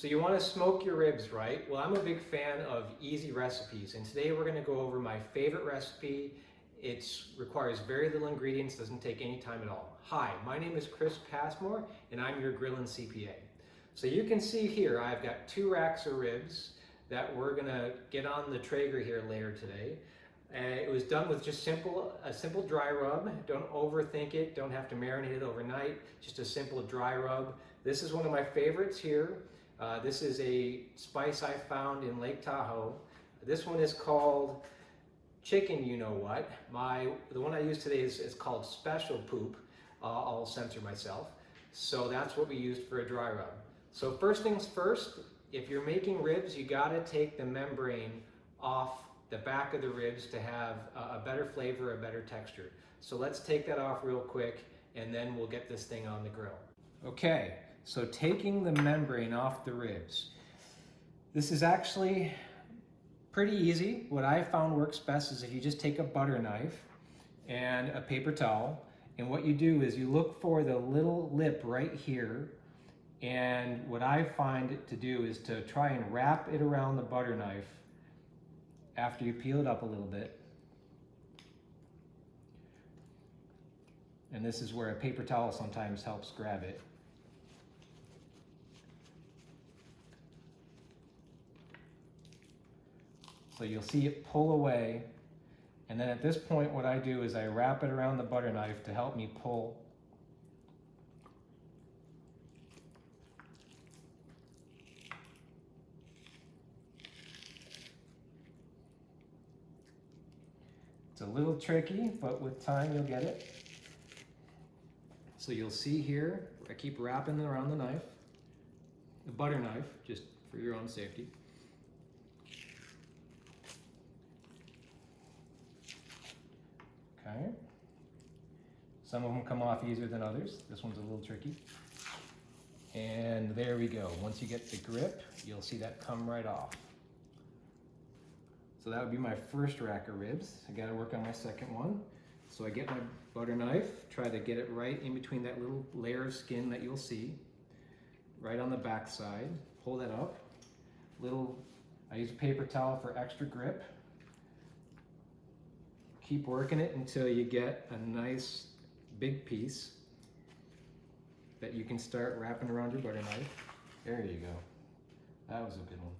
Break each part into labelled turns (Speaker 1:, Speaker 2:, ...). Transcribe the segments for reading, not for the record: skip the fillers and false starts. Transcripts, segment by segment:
Speaker 1: So you want to smoke your ribs, right? Well, I'm a big fan of easy recipes, and today we're going to go over my favorite recipe. It requires very little ingredients, doesn't take any time at all. Hi, my name is Chris Passmore, and I'm your grilling CPA. So you can see here, I've got 2 racks of ribs that we're going to get on the Traeger here later today. It was done with just a simple dry rub. Don't overthink it, don't have to marinate it overnight, just a simple dry rub. This is one of my favorites here. This is a spice I found in Lake Tahoe. This one is called chicken you know what. The one I use today is called special poop. I'll censor myself. So that's what we used for a dry rub. So first things first, if you're making ribs, you gotta take the membrane off the back of the ribs to have a better flavor, a better texture. So let's take that off real quick and then we'll get this thing on the grill. Okay, so taking the membrane off the ribs. This is actually pretty easy. What I found works best is if you just take a butter knife and a paper towel, and what you do is you look for the little lip right here, and what I find to do is to try and wrap it around the butter knife after you peel it up a little bit. And this is where a paper towel sometimes helps grab it. So you'll see it pull away, and then at this point what I do is I wrap it around the butter knife to help me pull. It's a little tricky, but with time you'll get it. So you'll see here, I keep wrapping it around the knife, the butter knife, just for your own safety. Okay. Some of them come off easier than others. This one's a little tricky. And there we go. Once you get the grip, you'll see that come right off. So that would be my first rack of ribs. I gotta work on my second one. So I get my butter knife, try to get it right in between that little layer of skin that you'll see, right on the back side. Pull that up. I use a paper towel for extra grip. Keep working it until you get a nice big piece that you can start wrapping around your butter knife. There you go. That was a good one.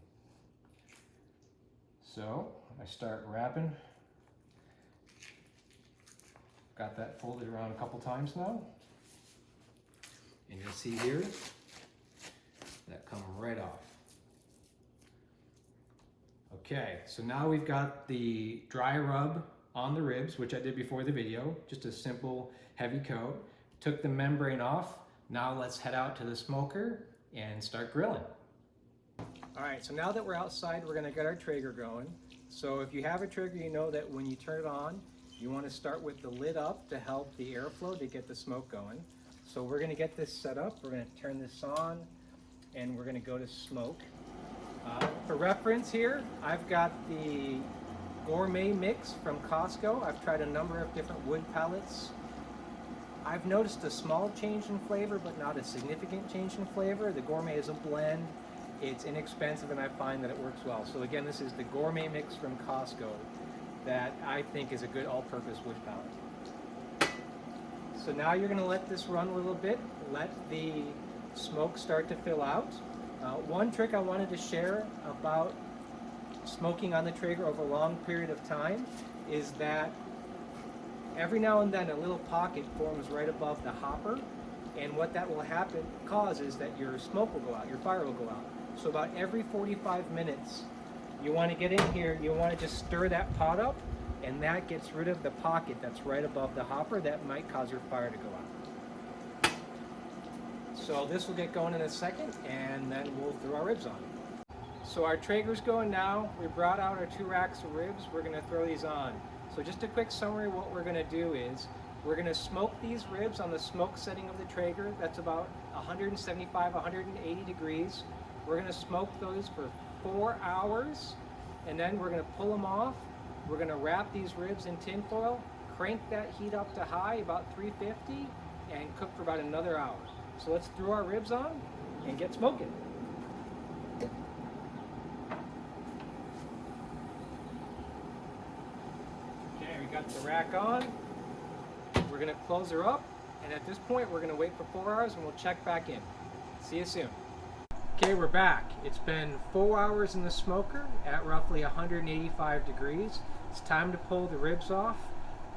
Speaker 1: So I start wrapping. Got that folded around a couple times now. And you'll see here, that come right off. Okay, so now we've got the dry rub on the ribs, which I did before the video, just a simple heavy coat. Took the membrane off. Now let's head out to the smoker and start grilling. All right, so now that we're outside, we're gonna get our Traeger going. So if you have a Traeger, you know that when you turn it on, you wanna start with the lid up to help the airflow to get the smoke going. So we're gonna get this set up. We're gonna turn this on and we're gonna go to smoke. For reference here, I've got the gourmet mix from Costco. I've tried a number of different wood pellets. I've noticed a small change in flavor, but not a significant change in flavor. The gourmet is a blend. It's inexpensive and I find that it works well. So again, this is the gourmet mix from Costco that I think is a good all-purpose wood pellet. So now you're gonna let this run a little bit, let the smoke start to fill out. One trick I wanted to share about smoking on the Traeger over a long period of time is that every now and then a little pocket forms right above the hopper, and what that will cause is that your smoke will go out, your fire will go out. So about every 45 minutes you want to get in here, you want to just stir that pot up, and that gets rid of the pocket that's right above the hopper that might cause your fire to go out. So this will get going in a second, and then we'll throw our ribs on. So our Traeger's going now. We brought out our 2 racks of ribs. We're gonna throw these on. So just a quick summary, what we're gonna do is, we're gonna smoke these ribs on the smoke setting of the Traeger. That's about 175, 180 degrees. We're gonna smoke those for 4 hours, and then we're gonna pull them off. We're gonna wrap these ribs in tin foil, crank that heat up to high, about 350, and cook for about another hour. So let's throw our ribs on and get smoking. the rack on. We're gonna close her up, and at this point we're gonna wait for 4 hours and we'll check back in. See you soon. Okay, we're back. It's been 4 hours in the smoker at roughly 185 degrees. It's time to pull the ribs off,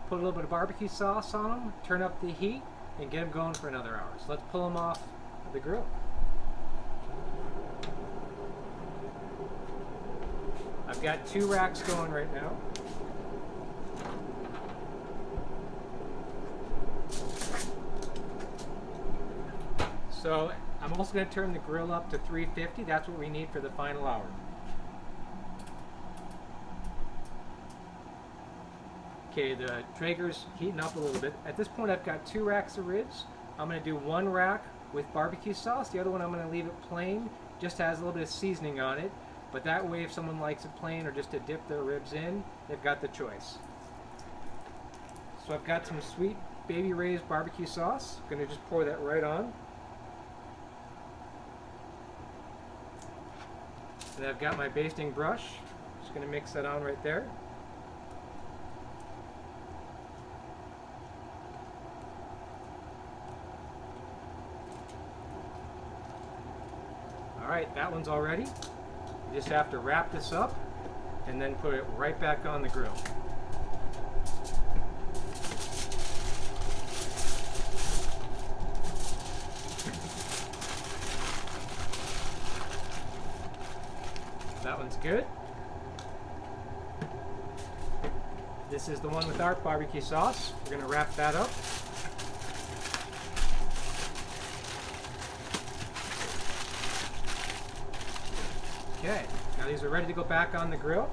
Speaker 1: put a little bit of barbecue sauce on them, turn up the heat, and get them going for another hour. So let's pull them off the grill. I've got 2 racks going right now. So I'm also going to turn the grill up to 350. That's what we need for the final hour. Okay, the Traeger's heating up a little bit. At this point I've got 2 racks of ribs. I'm going to do 1 rack with barbecue sauce. The other one I'm going to leave it plain, just has a little bit of seasoning on it. But that way if someone likes it plain or just to dip their ribs in, they've got the choice. So I've got some Sweet Baby Ray's barbecue sauce. I'm going to just pour that right on. And I've got my basting brush. Just going to mix that on right there. Alright, that one's all ready. You just have to wrap this up and then put it right back on the grill. That one's good. This is the one with our barbecue sauce. We're going to wrap that up. Okay, now these are ready to go back on the grill.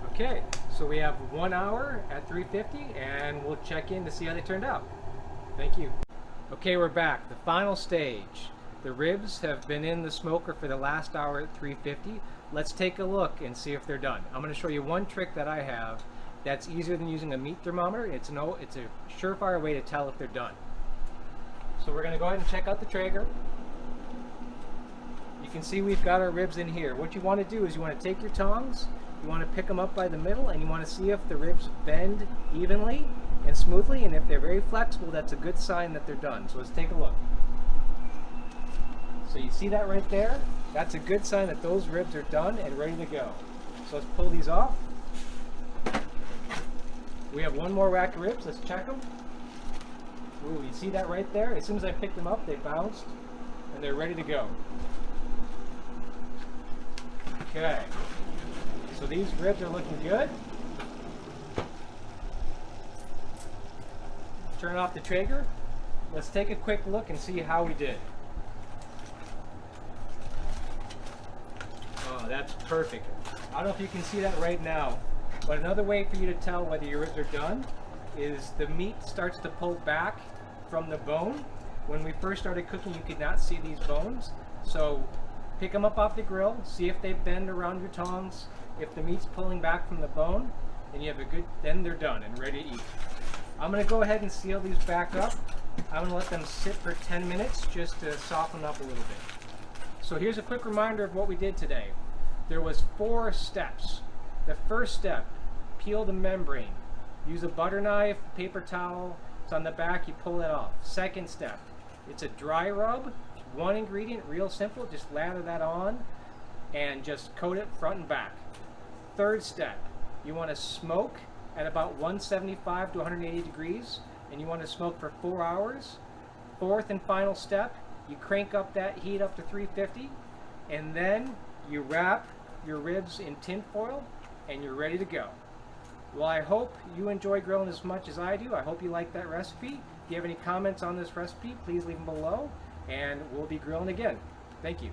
Speaker 1: Okay, so we have 1 hour at 350 and we'll check in to see how they turned out. Thank you. Okay, we're back. The final stage. The ribs have been in the smoker for the last hour at 350. Let's take a look and see if they're done. I'm going to show you one trick that I have that's easier than using a meat thermometer. It's a surefire way to tell if they're done. So we're going to go ahead and check out the Traeger. You can see we've got our ribs in here. What you want to do is you want to take your tongs, you want to pick them up by the middle, and you want to see if the ribs bend evenly and smoothly, and if they're very flexible, that's a good sign that they're done. So let's take a look. So you see that right there? That's a good sign that those ribs are done and ready to go. So let's pull these off. We have 1 more rack of ribs. Let's check them. Ooh, you see that right there? As soon as I picked them up, they bounced and they're ready to go. Okay. So these ribs are looking good. Turn off the Traeger. Let's take a quick look and see how we did. Oh, that's perfect. I don't know if you can see that right now, but another way for you to tell whether your ribs are done is the meat starts to pull back from the bone. When we first started cooking, you could not see these bones. So pick them up off the grill, see if they bend around your tongs. If the meat's pulling back from the bone, then they're done and ready to eat. I'm going to go ahead and seal these back up. I'm going to let them sit for 10 minutes just to soften up a little bit. So here's a quick reminder of what we did today. There was 4 steps. The first step, peel the membrane. Use a butter knife, paper towel. It's on the back, you pull it off. Second step, it's a dry rub. 1 ingredient, real simple, just lather that on and just coat it front and back. Third step, you want to smoke at about 175 to 180 degrees, and you want to smoke for 4 hours. Fourth and final step, you crank up that heat up to 350, and then you wrap your ribs in tin foil, and you're ready to go. Well, I hope you enjoy grilling as much as I do. I hope you like that recipe. If you have any comments on this recipe, please leave them below, and we'll be grilling again. Thank you.